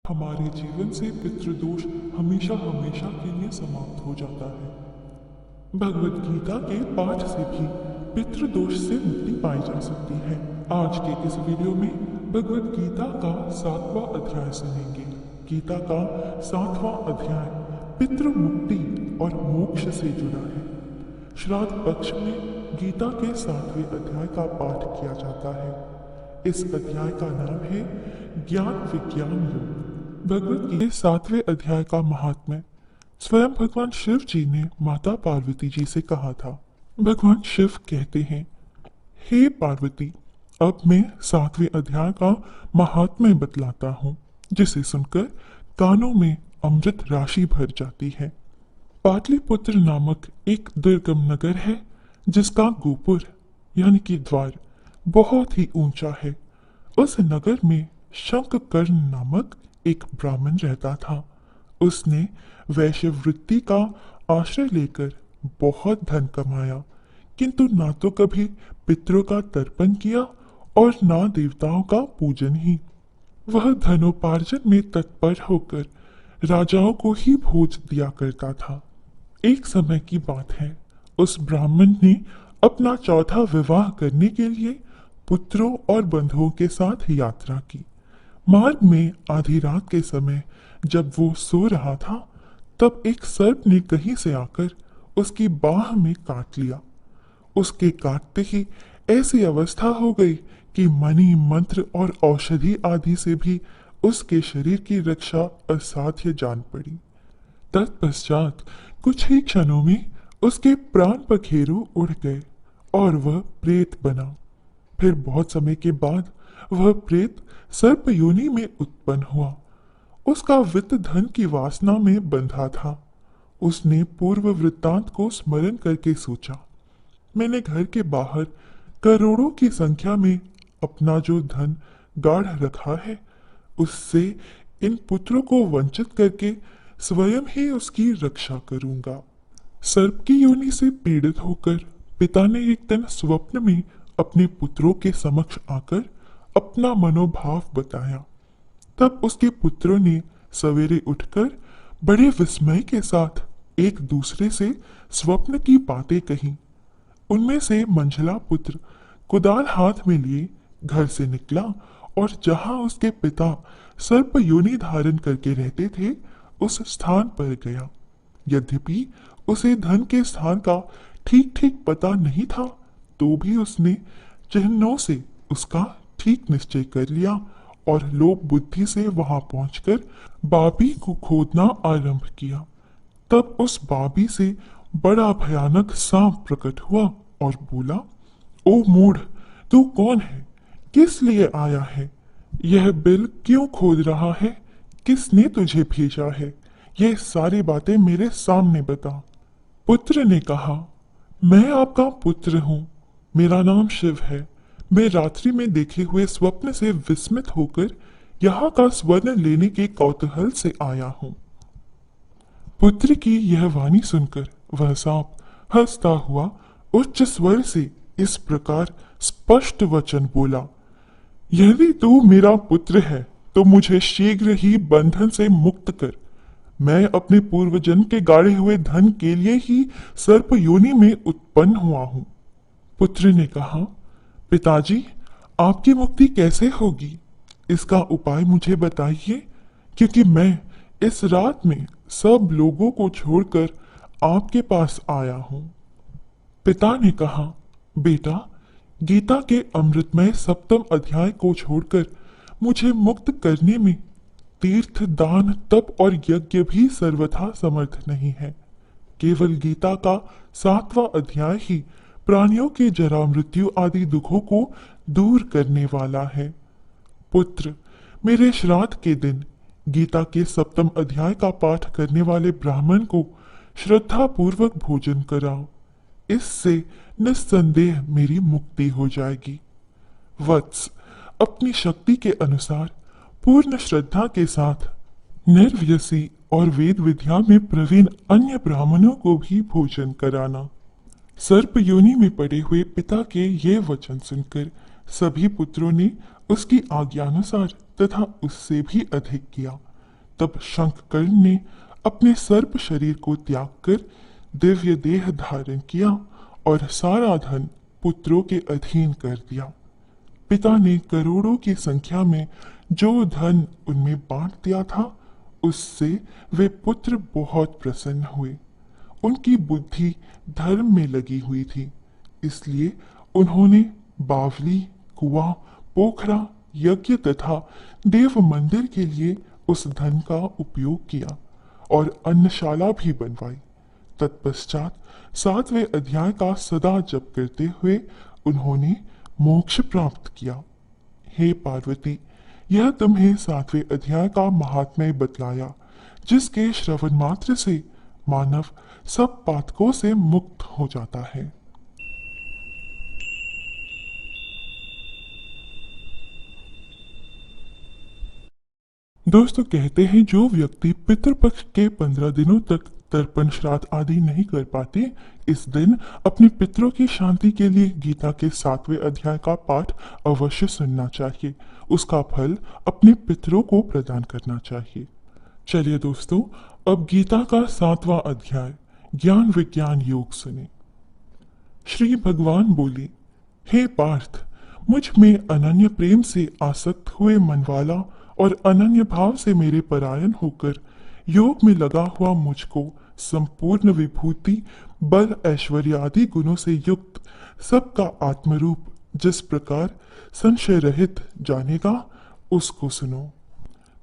हमारे जीवन से पितृदोष हमेशा हमेशा के लिए समाप्त हो जाता है। भगवत गीता के पाठ से भी पितृदोष से मुक्ति पाई जा सकती है। आज के इस वीडियो में भगवत गीता का 7वां अध्याय सुनेंगे। गीता का 7वां अध्याय पितृ मुक्ति और मोक्ष से जुड़ा है। श्राद्ध पक्ष में गीता के 7वें अध्याय का पाठ किया जाता है। इस अध्याय का नाम है ज्ञान विज्ञान योग। भगवत गीता के 7वें अध्याय का महात्म्य स्वयं भगवान शिव जी ने माता पार्वती जी से कहा था। भगवान शिव कहते हैं, हे पार्वती, अब मैं 7वें अध्याय का महात्म्य बतलाता हूँ, जिसे सुनकर कानों में अमृत राशि भर जाती है। पाटलिपुत्र नामक एक दुर्गम नगर है, जिसका गोपुर यानी कि द्वार बहुत ही ऊंचा है। उस नगर में शंखकर्ण नामक एक ब्राह्मण रहता था। उसने वैश्य वृत्ति का आश्रय लेकर बहुत धन कमाया, किंतु ना तो कभी पितरों का तर्पण किया और ना देवताओं का पूजन ही। वह धनोपार्जन में तत्पर होकर राजाओं को ही भोज दिया करता था। एक समय की बात है, उस ब्राह्मण ने अपना चौथा विवाह करने के लिए पुत्रों और बंधुओं के साथ यात्रा की। मार्ग में आधी रात के समय जब वो सो रहा था, तब एक सर्प ने कहीं से आकर उसकी बाह में काट लिया। उसके काटते ही ऐसी अवस्था हो गई कि मणि मंत्र और औषधि आदि से भी उसके शरीर की रक्षा असाध्य जान पड़ी। तत्पश्चात कुछ ही क्षणों में उसके प्राण पखेरु उड़ गए और वह प्रेत बना। फिर बहुत समय के बाद वह प्रेत सर्प योनि में उत्पन्न हुआ। उसका वित्त धन की वासना में बंधा था। उसने पूर्व वृत्तांत को स्मरण करके सोचा, मैंने घर के बाहर करोड़ों की संख्या में अपना जो धन गाढ़ रखा है, उससे इन पुत्रों को वंचित करके स्वयं ही उसकी रक्षा करूंगा। सर्प की योनि से पीड़ित होकर पिता ने एक दिन स्वप्न में अपने पुत्रों के समक्ष आकर अपना मनोभाव बताया। तब उसके पुत्रों ने सवेरे उठकर बड़े विस्मय के साथ एक दूसरे से स्वप्न की बातें कही। उनमें से मंझला पुत्र कुदाल हाथ में लिए घर से निकला और जहां उसके पिता सर्प योनि धारण करके रहते थे, उस स्थान पर गया। यद्यपि उसे धन के स्थान का ठीक ठीक पता नहीं था, तो भी उसने चिन्हों से उसका ठीक निश्चय कर लिया और लोभ बुद्धि से वहां पहुंचकर बाबी को खोदना आरंभ किया। तब उस बाबी से बड़ा भयानक सांप प्रकट हुआ और बोला, ओ मूढ़, तू कौन है? किस लिए आया है? यह बिल क्यों खोद रहा है? किसने तुझे भेजा है? ये सारी बातें मेरे सामने बता। पुत्र ने कहा, मैं आपका पुत्र हूँ, मेरा नाम शिव है। मैं रात्रि में देखे हुए स्वप्न से विस्मित होकर यहाँ का स्वर्ण लेने के कौतूहल से आया हूँ। पुत्र की यह वाणी सुनकर वह सांप हंसता हुआ उच्च स्वर से इस प्रकार स्पष्ट वचन बोला, यदि तू मेरा पुत्र है तो मुझे शीघ्र ही बंधन से मुक्त कर। मैं अपने पूर्व जन्म के गाड़े हुए धन के लिए ही सर्प योनि में उत्पन्न हुआ हूँ। पुत्र ने कहा, पिताजी, आपकी मुक्ति कैसे होगी? इसका उपाय मुझे बताइए, क्योंकि मैं इस रात में सब लोगों को छोड़कर आपके पास आया हूँ। पिता ने कहा, बेटा, गीता के अमृतमय 7वें अध्याय को छोड़कर मुझे मुक्त करने में तीर्थ, दान, तप और यज्ञ भी सर्वथा समर्थ नहीं है। केवल गीता का 7वां अध्याय ही प्राणियों के जरा मृत्यु आदि दुखों को दूर करने वाला है। पुत्र, मेरे श्राद्ध के दिन गीता के 7वें अध्याय का पाठ करने वाले ब्राह्मण को श्रद्धा पूर्वक भोजन कराओ। इससे निस्संदेह मेरी मुक्ति हो जाएगी। वत्स, अपनी शक्ति के अनुसार पूर्ण श्रद्धा के साथ निर्व्यसी और वेद विद्या में प्रवीण अन्य ब्राह्मणों को भी भोजन कराना। सर्प योनि में पड़े हुए पिता के ये वचन सुनकर सभी पुत्रों ने उसकी आज्ञानुसार तथा उससे भी अधिक किया। तब शंखकर्ण ने अपने सर्प शरीर को त्याग कर दिव्य देह धारण किया और सारा धन पुत्रों के अधीन कर दिया। पिता ने करोड़ों की संख्या में जो धन उनमें बांट दिया था, उससे वे पुत्र बहुत प्रसन्न हुए। उनकी बुद्धि धर्म में लगी हुई थी, इसलिए उन्होंने बावली, कुआं, पोखरा, यज्ञ तथा देव मंदिर के लिए उस धन का उपयोग किया और अन्नशाला भी बनवाई। तत्पश्चात 7वें अध्याय का सदा जप करते हुए उन्होंने मोक्ष प्राप्त किया। हे पार्वती, यह तुम्हें 7वें अध्याय का महात्म्य बतलाया, जिसके श्रवण मात्र से मानव सब पातकों से मुक्त हो जाता है। दोस्तों, कहते हैं जो व्यक्ति पितृपक्ष के 15 दिनों तक तर्पण श्राद्ध आदि नहीं कर पाते, इस दिन अपने पितरों की शांति के लिए गीता के 7वें अध्याय का पाठ अवश्य सुनना चाहिए। उसका फल अपने पितरों को प्रदान करना चाहिए। चलिए दोस्तों, अब गीता का 7वां अध्याय ज्ञान विज्ञान योग सुने। श्री भगवान बोले, हे पार्थ, मुझ में अनन्य प्रेम से आसक्त हुए मन वाला और अनन्य भाव से मेरे परायण होकर योग में लगा हुआ मुझको संपूर्ण विभूति, बल, ऐश्वर्य आदि गुणों से युक्त सबका आत्मरूप जिस प्रकार संशय रहित जानेगा, उसको सुनो।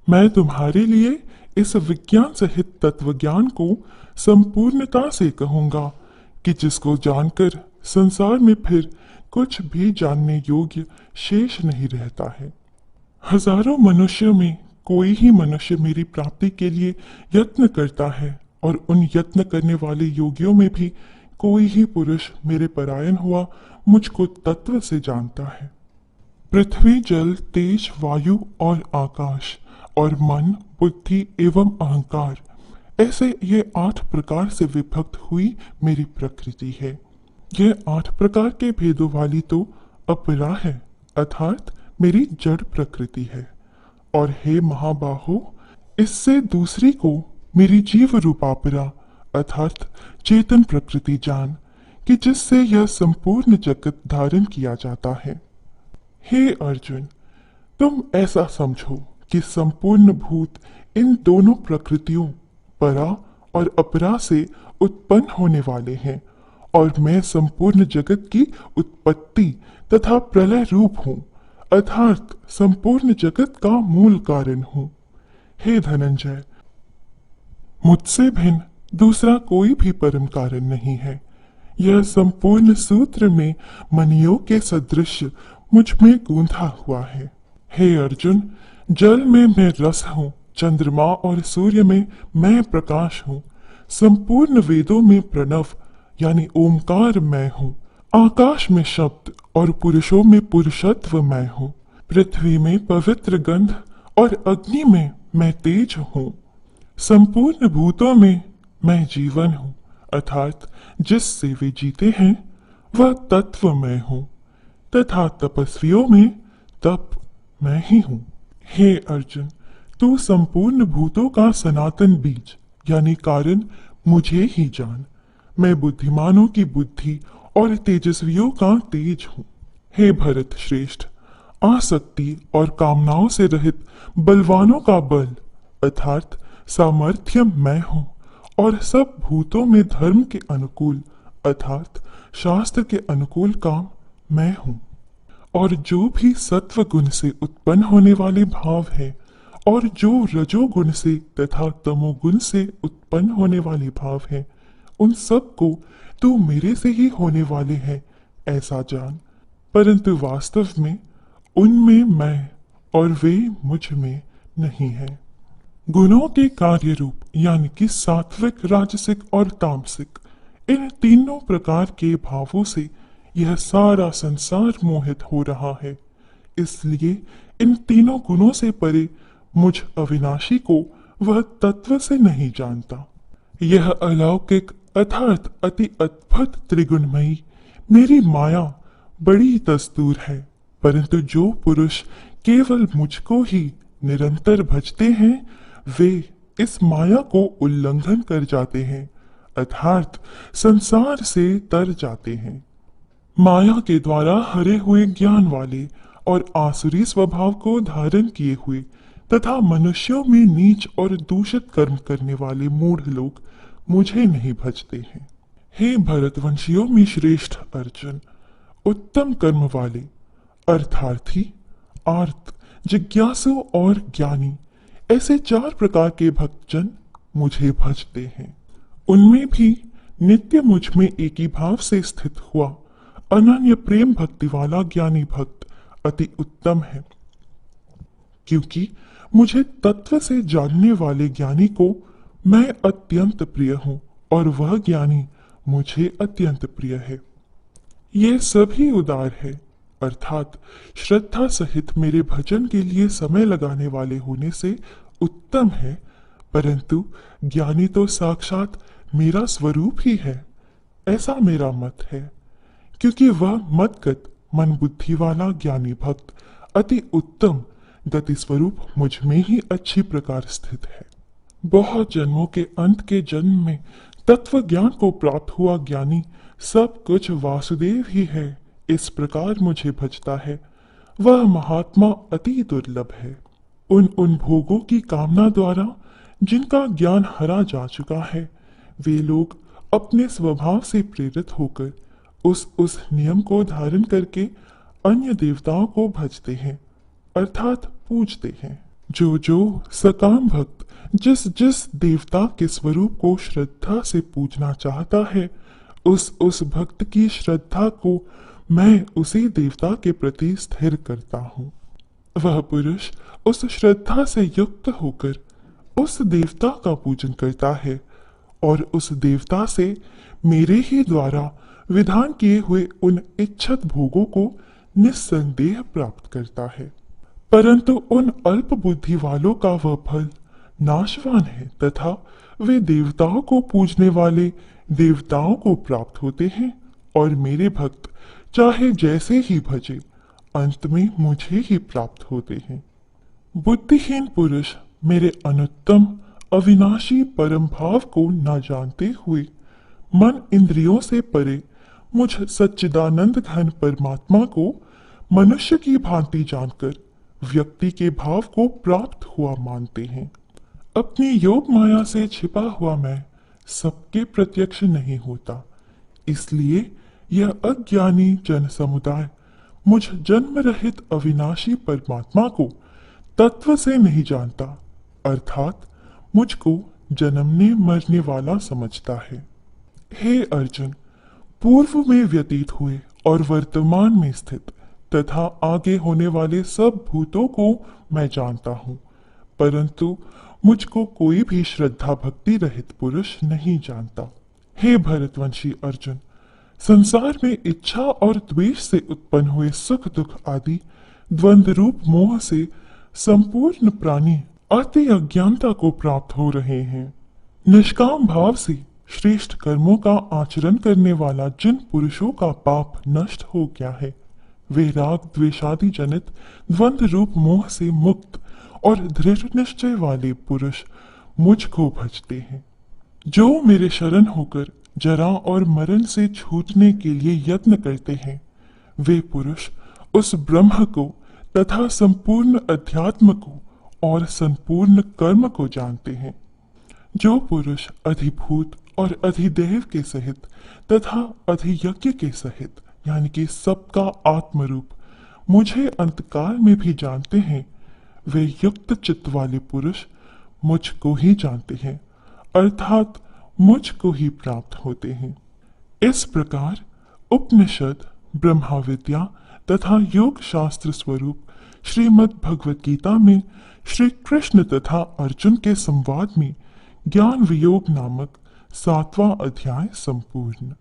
मैं तुम्हारे लिए इस विज्ञान सहित तत्व ज्ञान को संपूर्णता से कहूंगा कि जिसको जानकर संसार में फिर कुछ भी जानने योग्य शेष नहीं रहता है। हजारों मनुष्यों में कोई ही मनुष्य मेरी प्राप्ति के लिए यत्न करता है और उन यत्न करने वाले योगियों में भी कोई ही पुरुष मेरे परायण हुआ मुझको तत्व से जानता है। पृथ्वी, जल, तेज, वायु और आकाश और मन, बुद्धि एवं अहंकार, ऐसे ये 8 प्रकार से विभक्त हुई मेरी प्रकृति है। यह 8 प्रकार के भेदों वाली तो अपरा है, अर्थात मेरी जड़ प्रकृति है। और हे महाबाहो, इससे दूसरी को मेरी जीव रूपापरा अर्थात चेतन प्रकृति जान, कि जिससे यह संपूर्ण जगत धारण किया जाता है। हे अर्जुन, तुम ऐसा समझो कि संपूर्ण भूत इन दोनों प्रकृतियों परा और अपरा से उत्पन्न होने वाले हैं और मैं संपूर्ण जगत की उत्पत्ति तथा प्रलय रूप हूँ, अर्थात संपूर्ण जगत का मूल कारण हूँ। हे धनंजय, मुझसे भिन्न दूसरा कोई भी परम कारण नहीं है। यह संपूर्ण सूत्र में मणियों के सदृश मुझ में गूंथा हुआ है। हे अर्जुन, जल में मैं रस हूँ, चंद्रमा और सूर्य में मैं प्रकाश हूँ, संपूर्ण वेदों में प्रणव यानी ओमकार मैं हूँ, आकाश में शब्द और पुरुषों में पुरुषत्व मैं हूँ, पृथ्वी में पवित्र गंध और अग्नि में मैं तेज हूँ, संपूर्ण भूतों में मैं जीवन हूँ, अर्थात जिससे वे जीते हैं वह तत्व मैं हूँ, तथा तपस्वियों में तप मैं ही हूँ। हे अर्जुन, तू संपूर्ण भूतों का सनातन बीज यानी कारण मुझे ही जान। मैं बुद्धिमानों की बुद्धि और तेजस्वियों का तेज हूँ। हे भरत श्रेष्ठ, आसक्ति और कामनाओं से रहित बलवानों का बल अर्थात सामर्थ्य मैं हूँ और सब भूतों में धर्म के अनुकूल अर्थात शास्त्र के अनुकूल काम मैं हूँ। और जो भी सत्व गुण से उत्पन्न होने वाले भाव है और जो रजोगुण से तथा तमोगुण से उत्पन्न होने वाले भाव है, उन सब को तू मेरे से ही होने वाले हैं ऐसा जान, परंतु वास्तव में उनमें मैं और वे मुझ में नहीं है। गुणों के कार्य रूप यानी कि सात्विक, राजसिक और तामसिक, इन तीनों प्रकार के भावों से यह सारा संसार मोहित हो रहा है। इसलिए इन तीनों गुणों से परे मुझ अविनाशी को वह तत्व से नहीं जानता। यह अलौकिक अर्थात अति अद्भुत त्रिगुणमयी मेरी माया बड़ी दस्तूर है, परंतु जो पुरुष केवल मुझको ही निरंतर भजते हैं वे इस माया को उल्लंघन कर जाते हैं अर्थात संसार से तर जाते हैं। माया के द्वारा हरे हुए ज्ञान वाले और आसुरी स्वभाव को धारण किए हुए तथा मनुष्यों में नीच और दूषित कर्म करने वाले मूढ़ लोग मुझे नहीं भजते हैं। हे भरतवंशियों में श्रेष्ठ अर्जुन, उत्तम कर्म वाले अर्थार्थी, आर्त, जिज्ञासु और ज्ञानी, ऐसे 4 प्रकार के भक्तजन मुझे भजते हैं। उनमें भी नित्य मुझ में एक ही भाव से स्थित हुआ अनन्य प्रेम भक्ति वाला ज्ञानी भक्त अति उत्तम है, क्योंकि मुझे तत्व से जानने वाले ज्ञानी को मैं अत्यंत प्रिय हूं और वह ज्ञानी मुझे अत्यंत प्रिय है। ये सभी उदार है अर्थात श्रद्धा सहित मेरे भजन के लिए समय लगाने वाले होने से उत्तम है, परंतु ज्ञानी तो साक्षात मेरा स्वरूप ही है, ऐसा मेरा मत है, क्योंकि वह मतगत मन बुद्धि वाला ज्ञानी भक्त अति उत्तम गति स्वरूप मुझ में ही अच्छी प्रकार स्थित है। बहुत जन्मों के अंत के जन्म में तत्व ज्ञान को प्राप्त हुआ ज्ञानी सब कुछ वासुदेव ही है, इस प्रकार मुझे भजता है। वह महात्मा अति दुर्लभ है। उन भोगों की कामना द्वारा जिनका ज्ञान हरा जा चुका है, वे लोग अपने स्वभाव से प्रेरित होकर उस नियम को धारण करके अन्य देवताओं को भजते हैं अर्थात पूजते हैं। जो सकाम भक्त जिस देवता के स्वरूप को श्रद्धा से पूजना चाहता है, उस भक्त की श्रद्धा को मैं उसी देवता के प्रति स्थिर करता हूँ। वह पुरुष उस श्रद्धा से युक्त होकर उस देवता का पूजन करता है और उस देवता से मेरे ही द्वारा विधान किए हुए उन इच्छित भोगों को निस्संदेह प्राप्त करता है। परंतु उन अल्प बुद्धि वालों का वह फल नाशवान है तथा वे देवताओं को पूजने वाले देवताओं को प्राप्त होते हैं और मेरे भक्त चाहे जैसे ही भजे अंत में मुझे ही प्राप्त होते हैं। बुद्धिहीन पुरुष मेरे अनुत्तम अविनाशी परम भाव को न जानते हुए मन इंद्रियों से परे मुझ सच्चिदानंद घन परमात्मा को मनुष्य की भांति जानकर व्यक्ति के भाव को प्राप्त हुआ मानते हैं। अपनी योग माया से छिपा हुआ मैं सबके प्रत्यक्ष नहीं होता, इसलिए यह अज्ञानी जन समुदाय मुझ जन्म रहित अविनाशी परमात्मा को तत्व से नहीं जानता अर्थात मुझको जन्मने मरने वाला समझता है। हे अर्जुन, पूर्व में व्यतीत हुए और वर्तमान में स्थित तथा आगे होने वाले सब भूतों को मैं जानता हूँ, परंतु मुझको कोई भी श्रद्धा भक्ति रहित पुरुष नहीं जानता। हे भरतवंशी अर्जुन, संसार में इच्छा और द्वेष से उत्पन्न हुए सुख दुख आदि द्वंद्व रूप मोह से संपूर्ण प्राणी अति अज्ञानता को प्राप्त हो रहे हैं। निष्काम भाव से श्रेष्ठ कर्मों का आचरण करने वाला जिन पुरुषों का पाप नष्ट हो गया है, वे राग द्वेषादि जनित द्वंद्व रूप मोह से मुक्त और दृढ़ निश्चय वाले पुरुष मुझको भजते हैं। जो मेरे शरण होकर जरा और मरण से छूटने के लिए यत्न करते हैं, वे पुरुष उस ब्रह्म को तथा संपूर्ण अध्यात्म को और संपूर्ण कर्म को जानते हैं। जो पुरुष अधिभूत और अधिदेव के सहित तथा अधियज्ञ के सहित यानी कि सबका आत्मरूप मुझे अंतकाल में भी जानते हैं, वे युक्त चित्त वाले पुरुष मुझको ही जानते हैं अर्थात मुझको ही प्राप्त होते हैं। इस प्रकार उपनिषद, ब्रह्मा विद्या तथा योग शास्त्र स्वरूप श्रीमद् भगवत गीता में श्री कृष्ण तथा अर्जुन के संवाद में ज्ञान वियोग नामक 7वां अध्याय संपूर्ण।